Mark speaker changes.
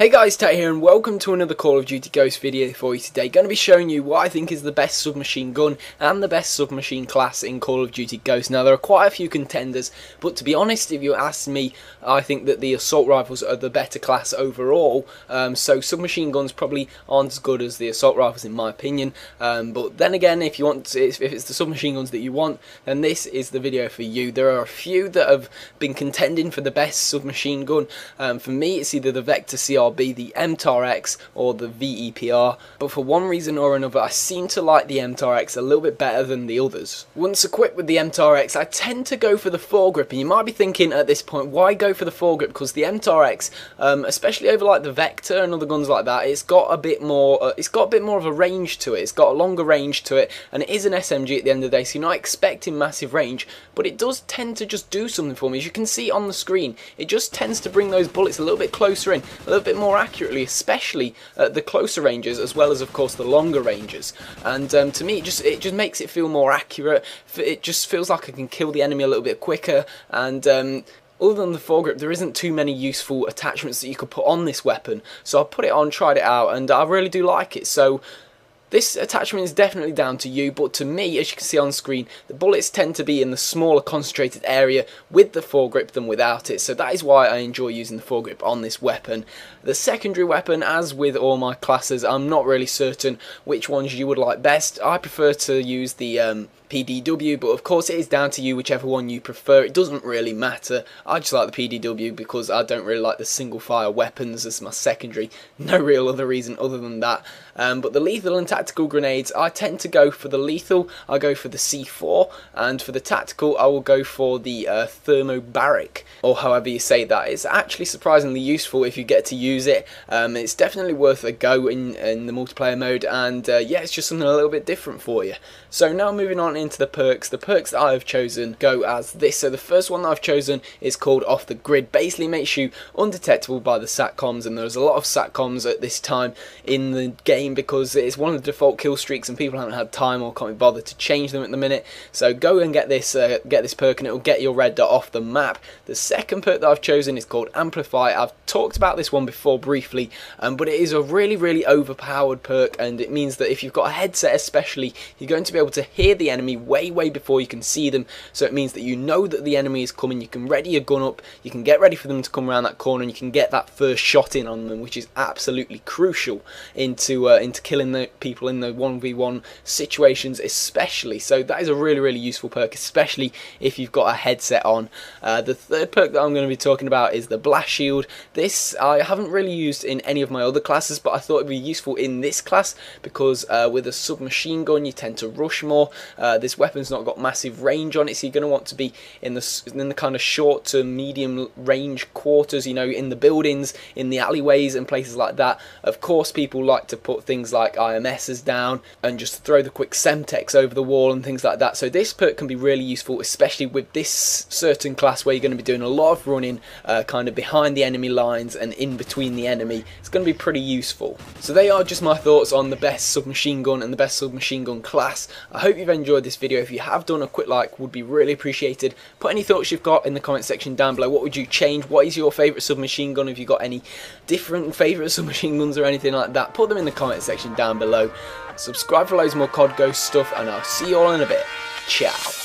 Speaker 1: Hey guys, Tat here and welcome to another Call of Duty Ghost video for you today. Going to be showing you what I think is the best submachine gun and the best submachine class in Call of Duty Ghost. Now there are quite a few contenders, but to be honest, if you ask me, I think that the assault rifles are the better class overall. So submachine guns probably aren't as good as the assault rifles in my opinion. But then again, if it's the submachine guns that you want, then this is the video for you. There are a few that have been contending for the best submachine gun. For me, it's either the Vector CR, the MTAR-X or the VEPR, but for one reason or another I seem to like the MTAR-X a little bit better than the others. Once equipped with the MTAR-X, I tend to go for the foregrip, and you might be thinking at this point, why go for the foregrip? Because the MTAR-X, especially over like the Vector and other guns like that, it's got a bit more of a range to it. It's got a longer range to it, and it is an SMG at the end of the day, so you're not expecting massive range, but it does tend to just do something for me. As you can see on the screen, it just tends to bring those bullets a little bit closer in, a little bit more accurately, especially at the closer ranges as well as of course the longer ranges. And to me it just makes it feel more accurate. It just feels like I can kill the enemy a little bit quicker, and other than the foregrip, there isn't too many useful attachments that you could put on this weapon, so I put it on, tried it out, and I really do like it. So this attachment is definitely down to you, but to me, as you can see on screen, the bullets tend to be in the smaller concentrated area with the foregrip than without it, so that is why I enjoy using the foregrip on this weapon. The secondary weapon, as with all my classes, I'm not really certain which ones you would like best. I prefer to use the PDW, but of course it is down to you, whichever one you prefer. It doesn't really matter. I just like the PDW because I don't really like the single fire weapons as my secondary. No real other reason other than that. But the lethal and tactical grenades, I tend to go for the lethal. I go for the C4, and for the tactical I will go for the thermobaric, or however you say that. It's actually surprisingly useful if you get to use it. It's definitely worth a go in the multiplayer mode, and yeah, it's just something a little bit different for you. So now moving on into the perks. The perks that I have chosen go as this. So the first one that I've chosen is called Off the Grid. Basically makes you undetectable by the SATCOMs, and there's a lot of SATCOMs at this time in the game because it's one of the default kill streaks and people haven't had time or can't be bothered to change them at the minute. So go and get this perk and it will get your red dot off the map. The second perk that I've chosen is called Amplify. I've talked about this one before briefly, but it is a really overpowered perk, and it means that if you've got a headset especially, you're going to be able to hear the enemy way before you can see them. So it means that you know that the enemy is coming, you can ready your gun up, you can get ready for them to come around that corner, and you can get that first shot in on them, which is absolutely crucial into killing the people in the 1v1 situations especially. So that is a really useful perk, especially if you've got a headset on. The third perk that I'm going to be talking about is the Blast Shield. This I haven't really used in any of my other classes, but I thought it would be useful in this class because with a submachine gun you tend to rush more. This weapon's not got massive range on it, so you're going to want to be in the kind of short to medium range quarters, you know, in the buildings, in the alleyways and places like that. Of course people like to put things like IMSs down and just throw the quick Semtex over the wall and things like that. So this perk can be really useful, especially with this certain class where you're going to be doing a lot of running kind of behind the enemy lines and in between the enemy. It's going to be pretty useful. So they are just my thoughts on the best submachine gun and the best submachine gun class. I hope you've enjoyed this video. If you have done, a quick like would be really appreciated. Put any thoughts you've got in the comment section down below. What would you change? What is your favourite submachine gun? Have you got any different favourite submachine guns or anything like that? Put them in the comment section down below. Subscribe for loads more COD Ghost stuff, and I'll see you all in a bit. Ciao.